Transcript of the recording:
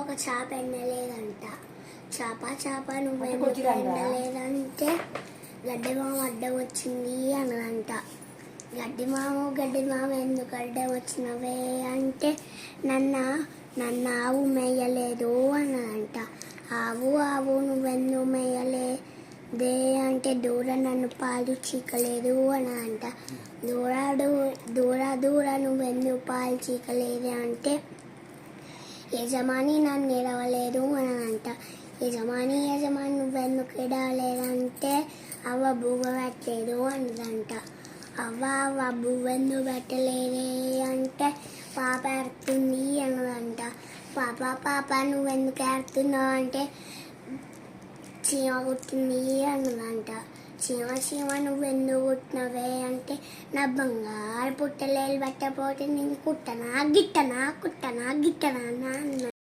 ఒక చేప ఎండలేదంట. చేప నువ్వెందుకు ఎండలేదంటే గడ్డి మామ అడ్డం వచ్చింది అన్నదంట. గడ్డి మామ ఎందుకు అడ్డం వచ్చినవే అంటే నన్ను ఆవు మేయలేదు అన్నదంట. ఆవు నువ్వెందుకు మేయలేదే అంటే దూర నన్ను పాలు చీకలేదు అన్నదంట. దూర నువ్వెందుకు పాలు చీకలేదు అంటే యజమాని నన్ను ఎడవలేదు అన్నదంట. యజమాని నువ్వెందుకు ఎడవలేదంటే అవ్వ బువ్వ పెట్టలేదు అన్నదంట. అవ్వ బువ్వెందుకు పెట్టలేదే అంటే పాప ఏడుతుంది అన్నదంట. పాప నువ్వెందుకు ఏడుతున్నావు అంటే చీమ కుట్టింది అన్నదంట. చీమ నువ్వెందుకు కుట్టినవే అంటే నా బంగారు పుట్టలేలు పెట్టపోతే నేను కుట్టనా గిట్టనా అన్న